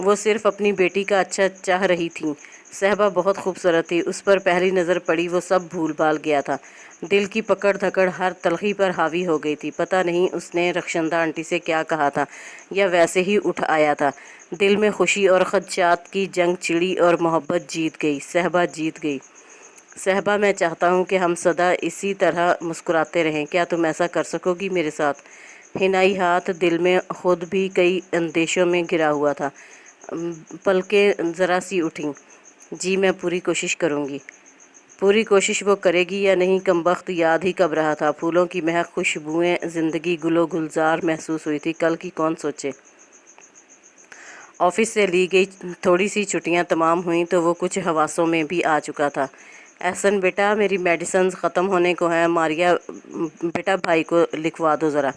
وہ صرف اپنی بیٹی کا اچھا چاہ رہی تھیں۔ صحبا بہت خوبصورت تھی، اس پر پہلی نظر پڑی وہ سب بھول بھال گیا تھا۔ دل کی پکڑ دھکڑ ہر تلخی پر حاوی ہو گئی تھی۔ پتہ نہیں اس نے رخشندہ آنٹی سے کیا کہا تھا یا ویسے ہی اٹھ آیا تھا۔ دل میں خوشی اور خدشات کی جنگ چھڑی اور محبت جیت گئی۔ صحبا جیت گئی۔ صحبا، میں چاہتا ہوں کہ ہم سدا اسی طرح مسکراتے رہیں۔ کیا تم ایسا کر سکو گی میرے ساتھ؟ حنائی ہاتھ دل میں خود بھی کئی اندیشوں میں گھرا ہوا تھا۔ پلکیں ذرا سی اٹھیں۔ جی میں پوری کوشش کروں گی۔ پوری کوشش وہ کرے گی یا نہیں، کمبخت یاد ہی کب رہا تھا۔ پھولوں کی مہک، خوشبوئیں، زندگی گل و گلزار محسوس ہوئی تھی۔ کل کی کون سوچے؟ آفس سے لی گئی تھوڑی سی چھٹیاں تمام ہوئیں تو وہ کچھ حواسوں میں بھی آ چکا تھا۔ احسن بیٹا، میری میڈیسنز ختم ہونے کو ہیں۔ ماریا بیٹا بھائی کو لکھوا دو ذرا۔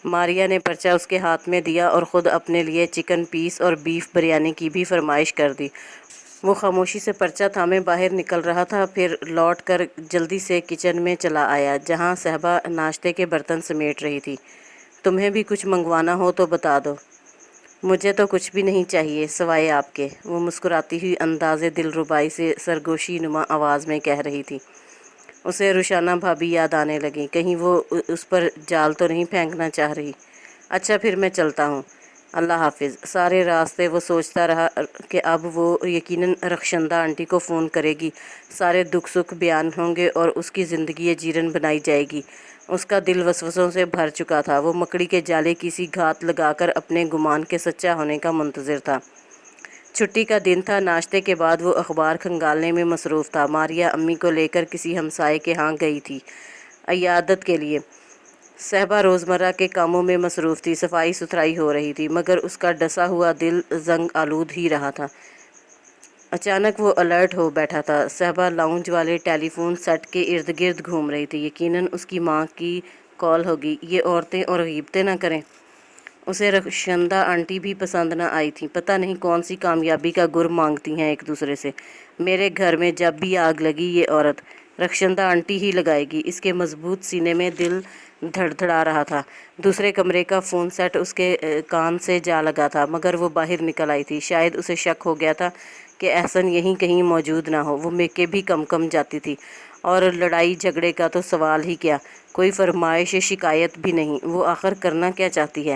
ماریا نے پرچہ اس کے ہاتھ میں دیا اور خود اپنے لیے چکن پیس اور بیف بریانی کی بھی فرمائش کر دی۔ وہ خاموشی سے پرچہ تھامے باہر نکل رہا تھا، پھر لوٹ کر جلدی سے کچن میں چلا آیا جہاں صحبا ناشتے کے برتن سمیٹ رہی تھی۔ تمہیں بھی کچھ منگوانا ہو تو بتا دو۔ مجھے تو کچھ بھی نہیں چاہیے سوائے آپ کے، وہ مسکراتی ہوئی انداز دلربائی سے سرگوشی نما آواز میں کہہ رہی تھی۔ اسے رشانہ بھابھی یاد آنے لگیں، کہیں وہ اس پر جال تو نہیں پھینکنا چاہ رہی۔ اچھا پھر میں چلتا ہوں، اللہ حافظ۔ سارے راستے وہ سوچتا رہا کہ اب وہ یقیناً رخشندہ آنٹی کو فون کرے گی، سارے دکھ سکھ بیان ہوں گے اور اس کی زندگی جیرن بنائی جائے گی۔ اس کا دل وسوسوں سے بھر چکا تھا۔ وہ مکڑی کے جالے کی سی گھات لگا کر اپنے گمان کے سچا ہونے کا منتظر تھا۔ چھٹی کا دن تھا۔ ناشتے کے بعد وہ اخبار کھنگالنے میں مصروف تھا۔ ماریا امی کو لے کر کسی ہمسائے کے ہاں گئی تھی عیادت کے لیے۔ صحبا روزمرہ کے کاموں میں مصروف تھی، صفائی ستھرائی ہو رہی تھی، مگر اس کا ڈسا ہوا دل زنگ آلود ہی رہا تھا۔ اچانک وہ الرٹ ہو بیٹھا تھا۔ صحبا لاؤنج والے ٹیلی فون سیٹ کے ارد گرد گھوم رہی تھی۔ یقیناً اس کی ماں کی کال ہوگی۔ یہ عورتیں اور غیبتیں نہ کریں۔ اسے رخشندہ آنٹی بھی پسند نہ آئی تھیں۔ پتہ نہیں کون سی کامیابی کا گر مانگتی ہیں ایک دوسرے سے۔ میرے گھر میں جب بھی آگ لگی یہ عورت رخشندہ آنٹی ہی لگائے گی۔ اس کے مضبوط سینے میں دل دھڑدھڑا رہا تھا۔ دوسرے کمرے کا فون سیٹ اس کے کان سے جا لگا تھا، مگر وہ باہر نکل آئی تھی۔ شاید اسے شک ہو گیا تھا کہ احسن یہیں کہیں موجود نہ ہو۔ وہ میکے بھی کم کم جاتی تھی، اور لڑائی جھگڑے کا تو سوال ہی کیا، کوئی فرمائش شکایت بھی نہیں۔ وہ آخر کرنا کیا چاہتی ہے؟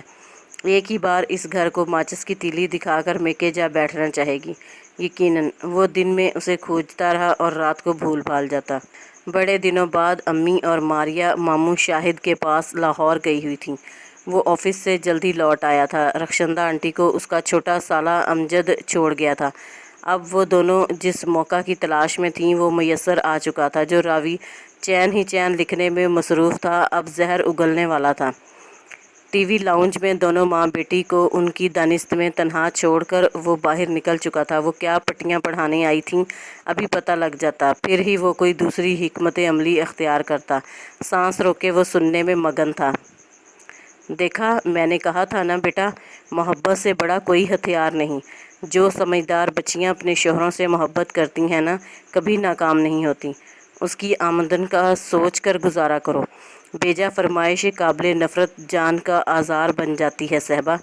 ایک ہی بار اس گھر کو ماچس کی تیلی دکھا کر میکے جا بیٹھنا چاہے گی۔ یقیناً وہ دن میں اسے کھوجتا رہا اور رات کو بھول بھال جاتا۔ بڑے دنوں بعد امی اور ماریا ماموں شاہد کے پاس لاہور گئی ہوئی تھیں۔ وہ آفس سے جلدی لوٹ آیا تھا۔ رخشندہ آنٹی کو اس کا چھوٹا سالہ امجد چھوڑ گیا تھا۔ اب وہ دونوں جس موقع کی تلاش میں تھیں وہ میسر آ چکا تھا۔ جو راوی چین ہی چین لکھنے میں مصروف تھا، اب زہر اگلنے والا تھا۔ ٹی وی لاؤنج میں دونوں ماں بیٹی کو ان کی دانست میں تنہا چھوڑ کر وہ باہر نکل چکا تھا۔ وہ کیا پٹیاں پڑھانے آئی تھیں ابھی پتہ لگ جاتا، پھر ہی وہ کوئی دوسری حکمت عملی اختیار کرتا۔ سانس روکے وہ سننے میں مگن تھا۔ دیکھا، میں نے کہا تھا نا بیٹا، محبت سے بڑا کوئی ہتھیار نہیں۔ جو سمجھدار بچیاں اپنے شوہروں سے محبت کرتی ہیں نا، کبھی ناکام نہیں ہوتی۔ اس کی آمدن کا سوچ کر گزارا کرو۔ بیجا فرمائش قابل نفرت جان کا آزار بن جاتی ہے صحبا۔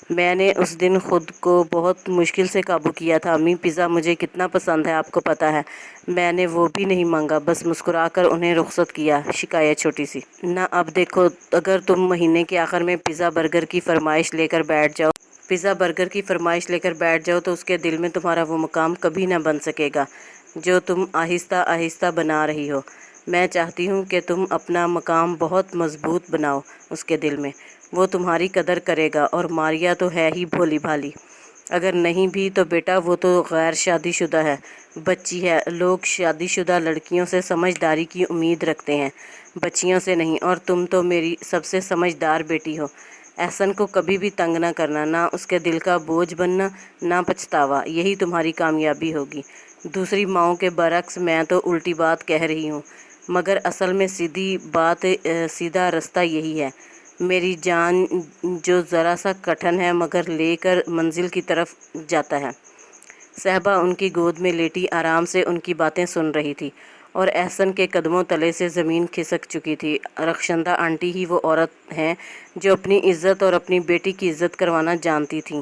میں نے اس دن خود کو بہت مشکل سے قابو کیا تھا۔ امی، پیزا مجھے کتنا پسند ہے آپ کو پتہ ہے۔ میں نے وہ بھی نہیں مانگا، بس مسکرا کر انہیں رخصت کیا۔ شکایت چھوٹی سی نہ۔ اب دیکھو، اگر تم مہینے کے آخر میں پیزا برگر کی فرمائش لے کر بیٹھ جاؤ تو اس کے دل میں تمہارا وہ مقام کبھی نہ بن سکے گا جو تم آہستہ آہستہ بنا رہی ہو۔ میں چاہتی ہوں کہ تم اپنا مقام بہت مضبوط بناؤ اس کے دل میں۔ وہ تمہاری قدر کرے گا۔ اور ماریا تو ہے ہی بھولی بھالی، اگر نہیں بھی تو بیٹا وہ تو غیر شادی شدہ ہے، بچی ہے۔ لوگ شادی شدہ لڑکیوں سے سمجھداری کی امید رکھتے ہیں، بچیوں سے نہیں۔ اور تم تو میری سب سے سمجھدار بیٹی ہو۔ احسن کو کبھی بھی تنگ نہ کرنا، نہ اس کے دل کا بوجھ بننا، نہ پچھتاوا، یہی تمہاری کامیابی ہوگی۔ دوسری ماؤں کے برعکس میں تو الٹی بات کہہ رہی ہوں، مگر اصل میں سیدھا رستہ یہی ہے میری جان، جو ذرا سا کٹھن ہے مگر لے کر منزل کی طرف جاتا ہے۔ صحبا ان کی گود میں لیٹی آرام سے ان کی باتیں سن رہی تھی، اور احسن کے قدموں تلے سے زمین کھسک چکی تھی۔ رخشندہ آنٹی ہی وہ عورت ہیں جو اپنی عزت اور اپنی بیٹی کی عزت کروانا جانتی تھیں۔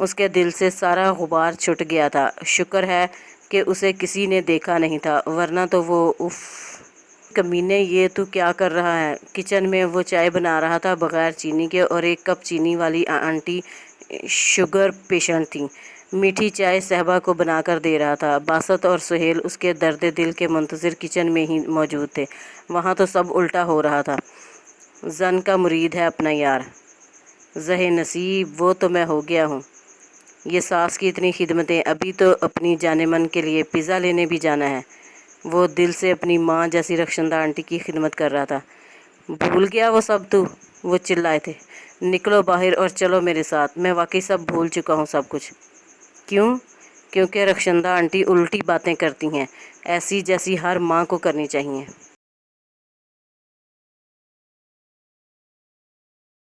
اس کے دل سے سارا غبار چھٹ گیا تھا۔ شکر ہے کہ اسے کسی نے دیکھا نہیں تھا، ورنہ تو وہ اف کمینے، یہ تو کیا کر رہا ہے؟ کچن میں وہ چائے بنا رہا تھا بغیر چینی کے، اور ایک کپ چینی والی آنٹی شوگر پیشنٹ تھیں۔ میٹھی چائے صہبا کو بنا کر دے رہا تھا۔ باسط اور سہیل اس کے درد دل کے منتظر کچن میں ہی موجود تھے۔ وہاں تو سب الٹا ہو رہا تھا۔ زن کا مرید ہے اپنا یار، زہ نصیب وہ تو میں ہو گیا ہوں۔ یہ ساس کی اتنی خدمتیں، ابھی تو اپنی جان من کے لیے پیزا لینے بھی جانا ہے۔ وہ دل سے اپنی ماں جیسی رخشندہ آنٹی کی خدمت کر رہا تھا۔ بھول گیا وہ سب تو، وہ چلائے تھے۔ نکلو باہر اور چلو میرے ساتھ، میں واقعی سب بھول چکا ہوں سب کچھ۔ کیوں؟ کیونکہ رخشندہ آنٹی الٹی باتیں کرتی ہیں، ایسی جیسی ہر ماں کو کرنی چاہیے۔